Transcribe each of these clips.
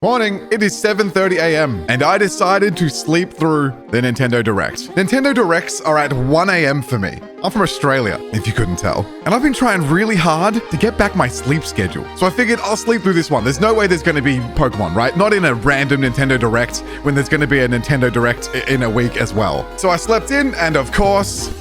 Morning, it is 7:30 a.m. and I decided to sleep through the Nintendo Direct. Nintendo Directs are at 1 a.m. for me. I'm from Australia, if you couldn't tell. And I've been trying really hard to get back my sleep schedule. So I figured I'll sleep through this one. There's no way there's going to be Pokemon, right? Not in a random Nintendo Direct when there's going to be a Nintendo Direct in a week as well. So I slept in and of course,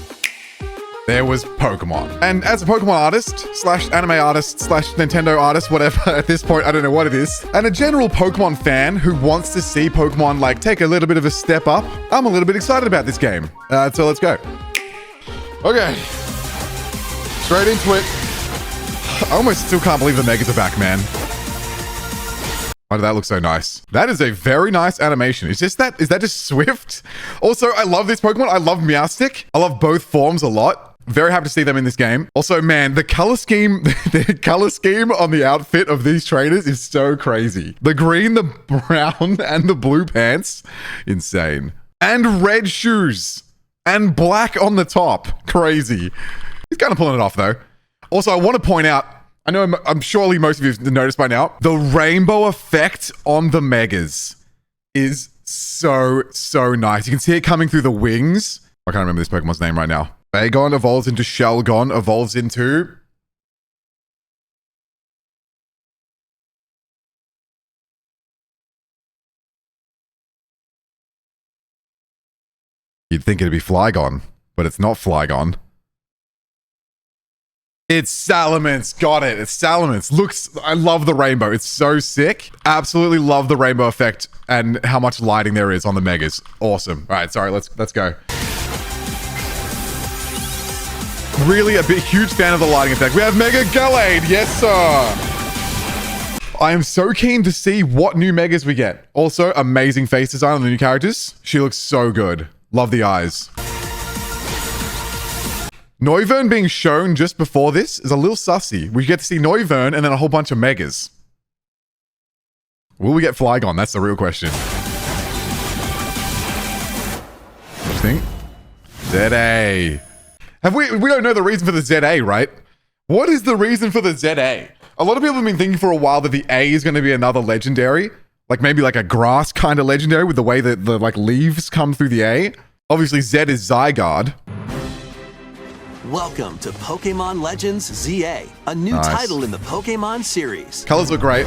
there was Pokemon. And as a Pokemon artist, slash anime artist, slash Nintendo artist, whatever, at this point, I don't know what it is, and a general Pokemon fan who wants to see Pokemon, like, take a little bit of a step up, I'm a little bit excited about this game. So let's go. Okay. Straight into it. I almost still can't believe the Megas are back, man. Why did that look so nice? That is a very nice animation. Is that just Swift? Also, I love this Pokemon. I love Meowstic. I love both forms a lot. Very happy to see them in this game. Also, man, the color scheme, the color scheme on the outfit of these trainers is so crazy. The green, the brown, and the blue pants, insane. And red shoes, and black on the top, crazy. He's kind of pulling it off though. Also, I want to point out, I know I'm surely most of you have noticed by now, the rainbow effect on the Megas is so nice. You can see it coming through the wings. I can't remember this Pokemon's name right now. Bagon evolves into Shelgon, evolves into... You'd think it'd be Flygon, but it's not Flygon. It's Salamence. Got it. It's Salamence. Looks... I love the rainbow. It's so sick. Absolutely love the rainbow effect and how much lighting there is on the Megas. Awesome. All right, sorry. Let's go. Really a big, huge fan of the lighting effect. We have Mega Gallade. Yes, sir. I am so keen to see what new Megas we get. Also, amazing face design on the new characters. She looks so good. Love the eyes. Noivern being shown just before this is a little sussy. We get to see Noivern and then a whole bunch of Megas. Will we get Flygon? That's the real question. Interesting. ZA. We don't know the reason for the ZA, right? What is the reason for the ZA? A lot of people have been thinking for a while that the A is going to be another legendary, like maybe like a grass kind of legendary with the way that the like leaves come through the A. Obviously, Z is Zygarde. Welcome to Pokémon Legends ZA, a new title in the Pokémon series. Colors look great.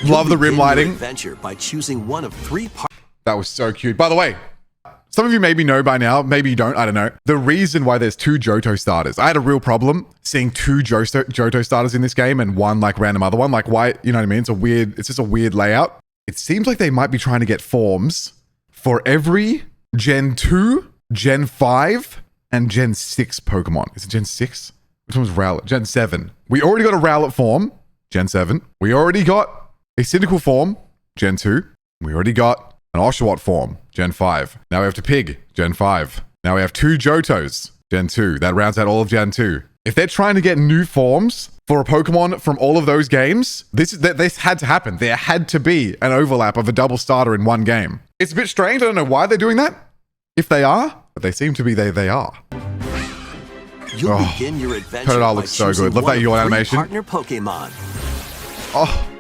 Love the rim lighting. Adventure by choosing one of 3 parts. That was so cute. By the way, some of you maybe know by now, maybe you don't, I don't know. The reason why there's 2 Johto starters. I had a real problem seeing 2 Johto starters in this game and one like random other one. Like why, you know what I mean? It's just a weird layout. It seems like they might be trying to get forms for every Gen 2, Gen 5, and Gen 6 Pokemon. Is it Gen 6? Which one's Rowlet? Gen 7. We already got a Rowlet form, Gen 7. We already got a Cyndaquil form, Gen 2. We already got an Oshawott form, Gen 5. Now we have to Pig, Gen 5. Now we have 2 Johtos, Gen 2. That rounds out all of Gen 2. If they're trying to get new forms for a Pokemon from all of those games, this had to happen. There had to be an overlap of a double starter in one game. It's a bit strange. I don't know why they're doing that. If they are, but they seem to be they are. You'll begin your adventure Totodile looks so good. Love that Yule animation. Partner Pokemon. Oh.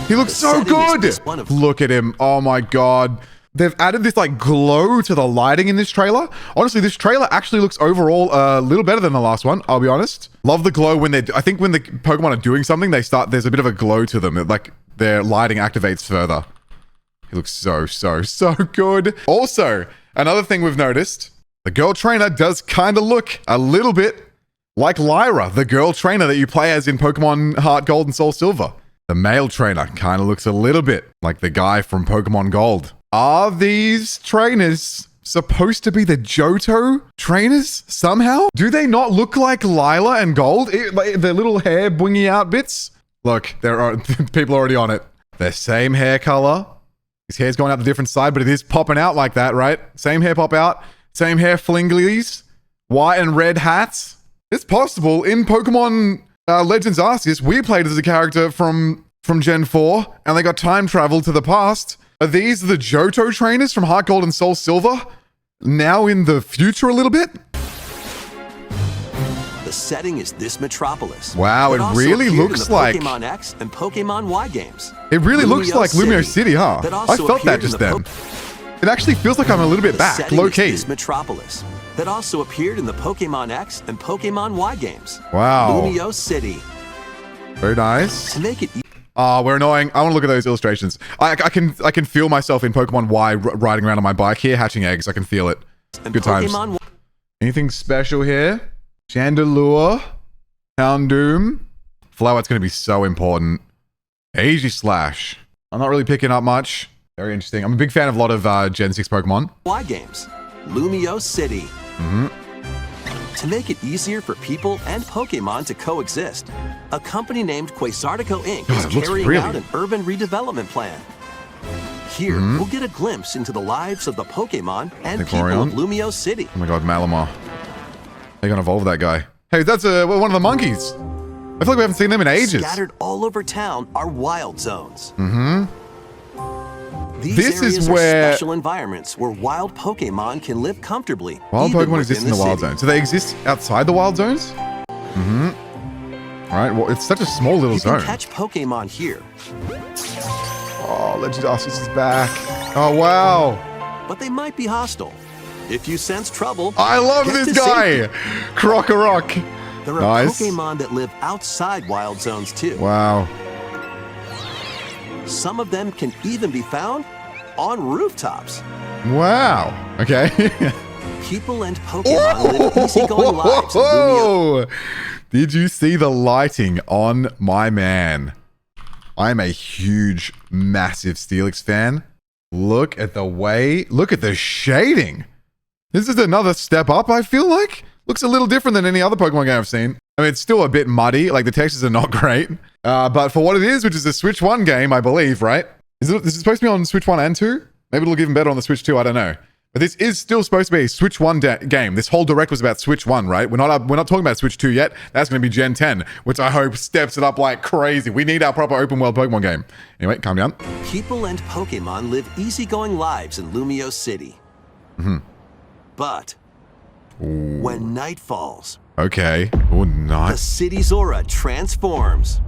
He looks so good. Look at him. Oh my God. They've added this like glow to the lighting in this trailer. Honestly, this trailer actually looks overall a little better than the last one. I'll be honest. Love the glow when I think when the Pokemon are doing something, there's a bit of a glow to them. Like their lighting activates further. He looks so good. Also, another thing we've noticed, the girl trainer does kind of look a little bit like Lyra, the girl trainer that you play as in Pokemon Heart Gold and Soul Silver. The male trainer kind of looks a little bit like the guy from Pokemon Gold. Are these trainers supposed to be the Johto trainers somehow? Do they not look like Lila and Gold? Their little hair bwingy out bits? Look, there are people already on it. Their same hair color. His hair's going out the different side, but it is popping out like that, right? Same hair pop out. Same hair flinglies. White and red hats. It's possible in Pokemon... Legends Arceus, we played as a character from Gen 4, and they got time travel to the past. Are these the Johto trainers from Heart Gold and Soul Silver? Now in the future a little bit? The setting is this metropolis. Wow, that it also really appeared looks in the like... Pokemon X and Pokemon Y games. It really looks Lumiose like Lumiose City, huh? that I also felt that appeared in just the then. It actually feels like I'm a little bit The back, setting low is key. this metropolis that also appeared in the Pokemon X and Pokemon Y games. Wow. Lumiose City. Very nice. To make it Oh, we're annoying. I want to look at those illustrations. I can feel myself in Pokemon Y riding around on my bike here, hatching eggs. I can feel it. and Good times. Pokemon Anything special here? Chandelure, Houndoom, Flowett's going to be so important. Aegislash. I'm not really picking up much. Very interesting. I'm a big fan of a lot of Gen 6 Pokemon. Y games. Lumiose City. To make it easier for people and Pokemon to coexist, a company named Quasartico Inc. God, it is looks carrying really- out an urban redevelopment plan. Here, we'll get a glimpse into the lives of the Pokemon and The people of Glorion? Lumiose City. Oh my god, Malamar. They're going to evolve that guy. Hey, that's one of the monkeys. I feel like we haven't seen them in ages. Scattered all over town are wild zones. These This is areas where- are special environments where wild Pokemon can live comfortably. Wild even Pokemon exist in within the wild city. zone. So they exist outside the wild zones? All right, well, it's such a small little You zone. can catch Pokemon here, Oh, Legendarsis is back. Oh, wow. but they might be hostile. If you sense trouble, I love get this to guy. safety. Krokorok. There are Nice. Pokemon that live outside wild zones too. Wow. Some of them can even be found on rooftops. Wow. Okay. People and Pokemon live easygoing lives in Lumiose. Whoa! Did you see the lighting on my man? I'm a huge, massive Steelix fan. Look at the shading. This is another step up, I feel like. Looks a little different than any other Pokemon game I've seen. I mean, it's still a bit muddy, like the textures are not great. But for what it is, which is a Switch 1 game, I believe, right? Is it supposed to be on Switch 1 and 2? Maybe it'll look even better on the Switch 2, I don't know. But this is still supposed to be a Switch 1 game. This whole direct was about Switch 1, right? We're not talking about Switch 2 yet. That's going to be Gen 10, which I hope steps it up like crazy. We need our proper open world Pokemon game. Anyway, calm down. People and Pokemon live easygoing lives in Lumiose City. But when night falls, Okay. Oh, the nice. city's aura transforms.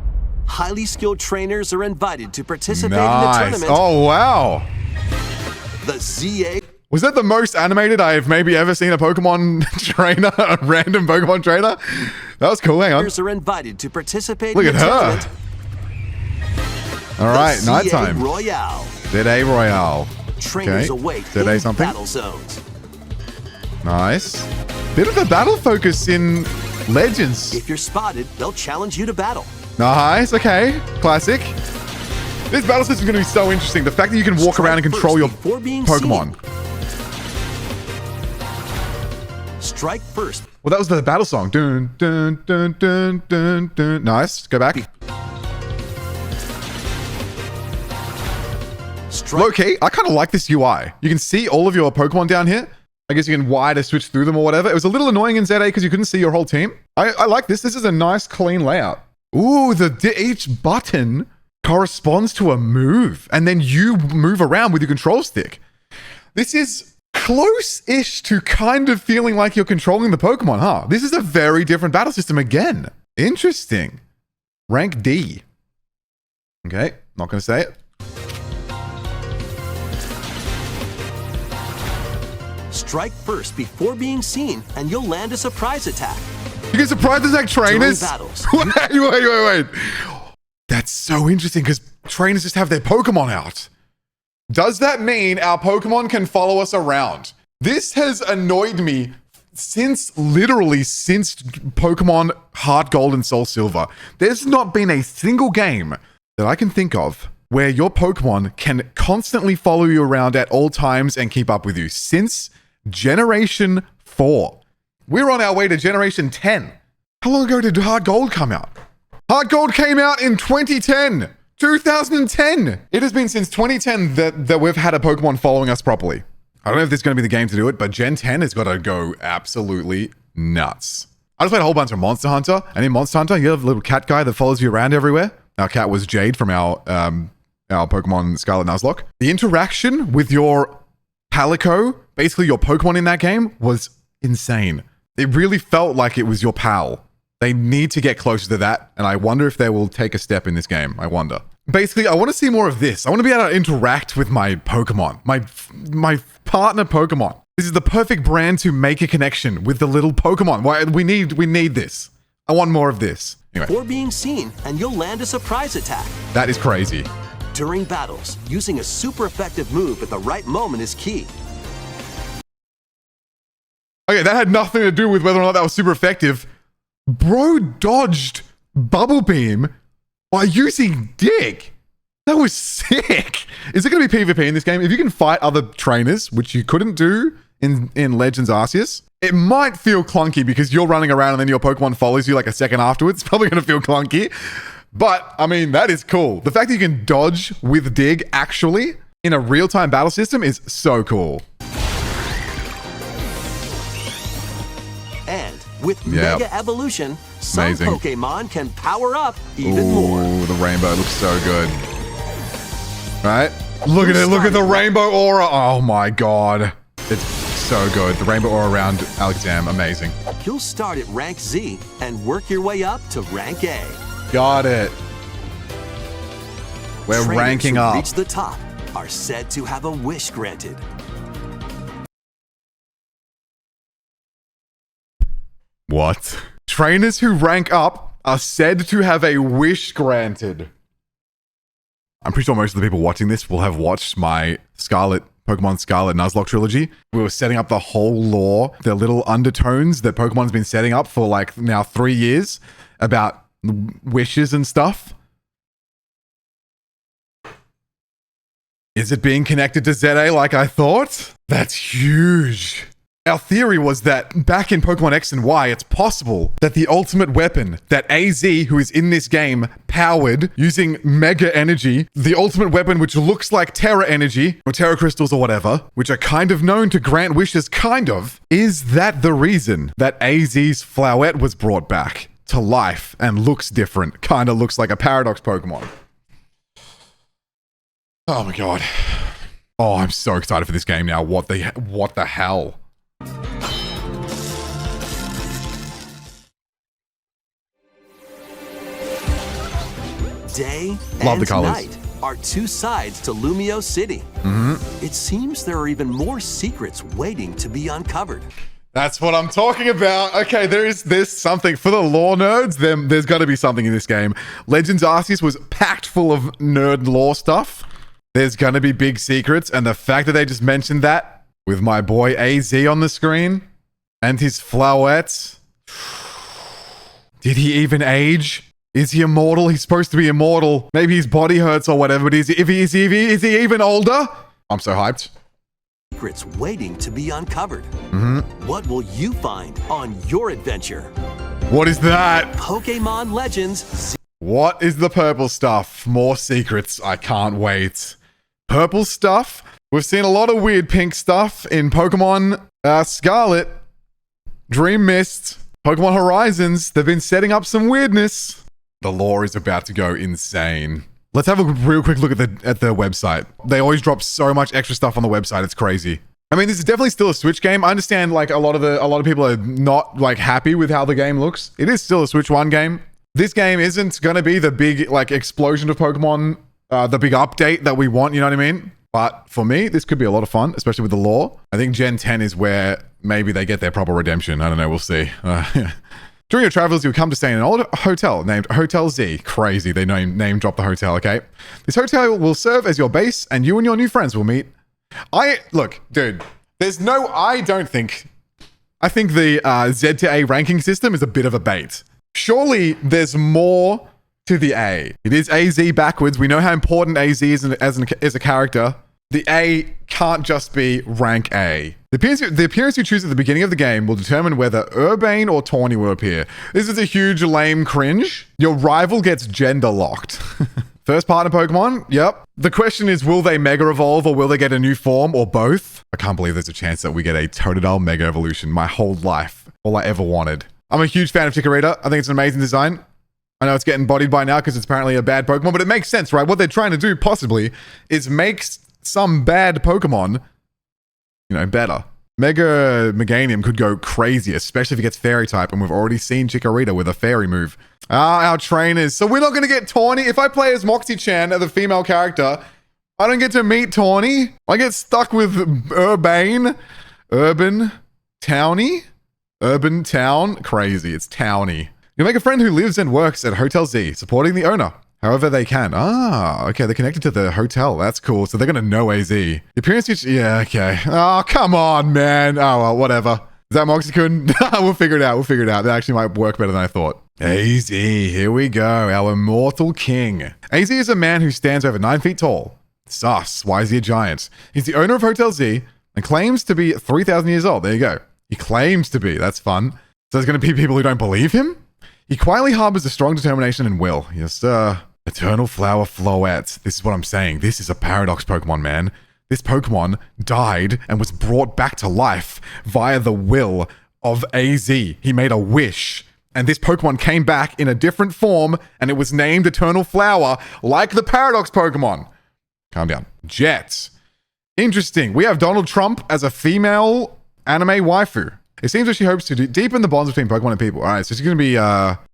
Highly skilled trainers are invited to participate in the Nice. tournament. Oh, wow. The ZA Was that the most animated I have maybe ever seen a Pokemon trainer, a random Pokemon trainer? That was cool. Hang on. are invited to participate Look in at the her. tournament. All right, The nighttime. Royale. ZA Royale. Trainers Okay. await ZA in something? battle zones. Nice. Bit of a battle focus in Legends. If you're spotted, they'll challenge you to battle. Nice. Okay. Classic. This battle system is going to be so interesting. The fact that you can walk around and control your Before being Pokemon. Strike first. Well, that was the battle song. Dun, dun, dun, dun, dun, dun. Nice. Go back. Low-key, I kind of like this UI. You can see all of your Pokemon down here. I guess you can Y to switch through them or whatever. It was a little annoying in ZA because you couldn't see your whole team. I like this. This is a nice, clean layout. Ooh, each button corresponds to a move. And then you move around with your control stick. This is close-ish to kind of feeling like you're controlling the Pokemon, huh? This is a very different battle system again. Interesting. Rank D. Okay, not going to say it. Strike first before being seen, and you'll land a surprise attack. You can surprise attack trainers? During battles. Wait. That's so interesting because trainers just have their Pokemon out. Does that mean our Pokemon can follow us around? This has annoyed me since Pokemon Heart Gold and Soul Silver. There's not been a single game that I can think of where your Pokemon can constantly follow you around at all times and keep up with you since Generation 4. We're on our way to Generation 10. How long ago did Heart Gold come out? Heart Gold came out in 2010. 2010. It has been since 2010 that we've had a Pokemon following us properly. I don't know if this is going to be the game to do it, but Gen 10 has got to go absolutely nuts. I just played a whole bunch of Monster Hunter, and in Monster Hunter, you have a little cat guy that follows you around everywhere. Our cat was Jade from our Pokemon Scarlet Nuzlocke. The interaction with your Palico, basically your Pokemon in that game, was insane. It really felt like it was your pal. They need to get closer to that, and I wonder if they will take a step in this game. I wonder. Basically, I want to see more of this. I want to be able to interact with my Pokemon, my partner Pokemon. This is the perfect brand to make a connection with the little Pokemon. Why we need this. I want more of this. Anyway. Or being seen, and you'll land a surprise attack. That is crazy. During battles, using a super effective move at the right moment is key. Okay, that had nothing to do with whether or not that was super effective. Bro dodged Bubble Beam by using Dig. That was sick. Is it going to be PvP in this game? If you can fight other trainers, which you couldn't do in Legends Arceus, it might feel clunky because you're running around and then your Pokemon follows you like a second afterwards. It's probably going to feel clunky. But, I mean, that is cool. The fact that you can dodge with Dig actually in a real-time battle system is so cool. And with Mega Evolution, some Amazing. Pokemon can power up even more. Ooh, the rainbow looks so good. Right? Look at it. Look at the rainbow aura. Oh my god. It's so good. The rainbow aura around Alakazam. Amazing. You'll start at rank Z and work your way up to rank A. Got it. We're Trainers ranking who up. reach the top are said to have a wish granted. What? Trainers who rank up are said to have a wish granted. I'm pretty sure most of the people watching this will have watched my Pokemon Scarlet Nuzlocke trilogy. We were setting up the whole lore, the little undertones that Pokemon's been setting up for like now 3 years about wishes and stuff. Is it being connected to ZA like I thought? That's huge. Our theory was that back in Pokemon X and Y, it's possible that the ultimate weapon that AZ, who is in this game, powered using Mega Energy, the ultimate weapon which looks like Terra Energy, or Terra Crystals or whatever, which are kind of known to grant wishes, kind of, is that the reason that AZ's Floette was brought back to life and looks different, kind of looks like a Paradox Pokemon? Oh my god. Oh, I'm so excited for this game now. What the hell? Day Love the and colors. night are two sides to Lumiose City. It seems there are even more secrets waiting to be uncovered. That's what I'm talking about. Okay, there's something for the lore nerds. There's got to be something in this game. Legends Arceus was packed full of nerd lore stuff. There's going to be big secrets, and the fact that they just mentioned that with my boy AZ on the screen and his Floette. Did he even age? Is he immortal? He's supposed to be immortal. Maybe his body hurts or whatever, but is he even older? I'm so hyped. Secrets waiting to be uncovered. What will you find on your adventure? What is that? Pokémon Legends. What is the purple stuff? More secrets. I can't wait. Purple stuff? We've seen a lot of weird pink stuff in Pokemon Scarlet, Dream Mist, Pokemon Horizons. They've been setting up some weirdness. The lore is about to go insane. Let's have a real quick look at the website. They always drop so much extra stuff on the website. It's crazy. I mean, this is definitely still a Switch game. I understand like a lot of people are not like happy with how the game looks. It is still a Switch 1 game. This game isn't going to be the big like explosion of Pokemon, the big update that we want, you know what I mean? But for me, this could be a lot of fun, especially with the lore. I think Gen 10 is where maybe they get their proper redemption. I don't know. We'll see. During your travels, you'll come to stay in an old hotel named Hotel Z. Crazy. They name drop the hotel, okay? This hotel will serve as your base, and you and your new friends will meet. Look, dude, I think the Z to A ranking system is a bit of a bait. Surely there's more to the A. It is AZ backwards. We know how important AZ is as a character. The A can't just be rank A. The appearance you choose at the beginning of the game will determine whether Urbane or Tawny will appear. This is a huge lame cringe. Your rival gets gender locked. First partner Pokemon? Yep. The question is, will they Mega Evolve or will they get a new form or both? I can't believe there's a chance that we get a Totodile Mega Evolution. My whole life. All I ever wanted. I'm a huge fan of Chikorita. I think it's an amazing design. I know it's getting bodied by now because it's apparently a bad Pokemon, but it makes sense, right? What they're trying to do, possibly, is make some bad Pokemon, better. Mega Meganium could go crazy, especially if he gets fairy type, and we've already seen Chikorita with a fairy move. Our trainers. So we're not going to get Tawny. If I play as Moxie-chan, the female character, I don't get to meet Tawny. I get stuck with Urban Town. Crazy. It's Towny. You make a friend who lives and works at Hotel Z, supporting the owner however they can. Okay, they're connected to the hotel. That's cool. So they're going to know AZ. The appearance feature, yeah, okay. Oh, come on, man. Oh, well, whatever. Is that Moxie-kun? We'll figure it out. That actually might work better than I thought. AZ, here we go. Our immortal king. AZ is a man who stands over 9 feet tall. Sus. Why is he a giant? He's the owner of Hotel Z and claims to be 3,000 years old. There you go. He claims to be. That's fun. So there's going to be people who don't believe him? He quietly harbors a strong determination and will. Yes, sir. Eternal Flower Floette. This is what I'm saying. This is a paradox Pokemon, man. This Pokemon died and was brought back to life via the will of AZ. He made a wish. And this Pokemon came back in a different form, and it was named Eternal Flower, like the paradox Pokemon. Calm down. Jet. Interesting. We have Donald Trump as a female anime waifu. It seems that she hopes to deepen the bonds between Pokemon and people. All right, so she's going to be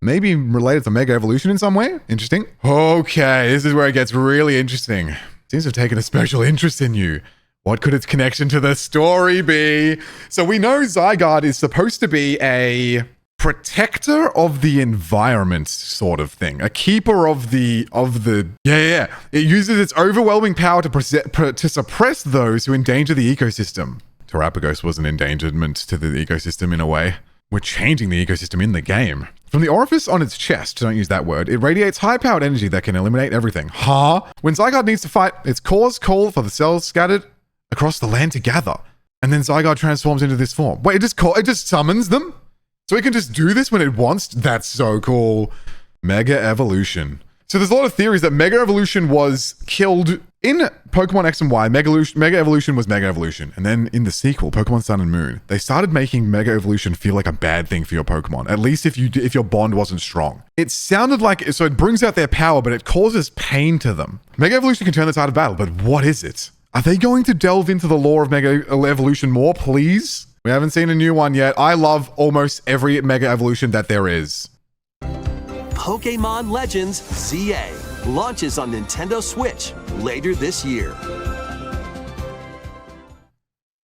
maybe related to Mega Evolution in some way. Interesting. Okay, this is where it gets really interesting. Seems to have taken a special interest in you. What could its connection to the story be? So we know Zygarde is supposed to be a protector of the environment sort of thing. A keeper of the yeah. It uses its overwhelming power to suppress those who endanger the ecosystem. Terapagos was an endangerment to the ecosystem in a way. We're changing the ecosystem in the game. From the orifice on its chest, don't use that word, it radiates high-powered energy that can eliminate everything. Huh? When Zygarde needs to fight, its cores call for the cells scattered across the land to gather. And then Zygarde transforms into this form. Wait, it just summons them? So it can just do this when it wants? That's so cool. Mega Evolution. So there's a lot of theories that Mega Evolution was killed in Pokemon X and Y. Mega Evolution was Mega Evolution. And then in the sequel, Pokemon Sun and Moon, they started making Mega Evolution feel like a bad thing for your Pokemon. At least if your bond wasn't strong. It sounded like, so it brings out their power, but it causes pain to them. Mega Evolution can turn the tide of battle, but what is it? Are they going to delve into the lore of Mega Evolution more, please? We haven't seen a new one yet. I love almost every Mega Evolution that there is. Pokémon Legends ZA launches on Nintendo Switch later this year.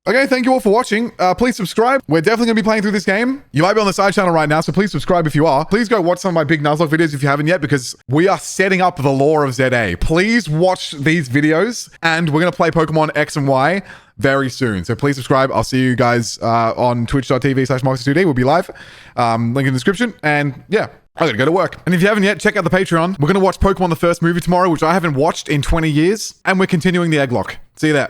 Okay, thank you all for watching. Please subscribe. We're definitely going to be playing through this game. You might be on the side channel right now, so please subscribe if you are. Please go watch some of my big Nuzlocke videos if you haven't yet, because we are setting up the lore of ZA. Please watch these videos, and we're going to play Pokemon X and Y very soon. So please subscribe. I'll see you guys on twitch.tv/Moxie2D. We'll be live. Link in the description. And yeah, I gotta go to work. And if you haven't yet, check out the Patreon. We're gonna watch Pokemon the first movie tomorrow, which I haven't watched in 20 years. And we're continuing the Egg Lock. See you there.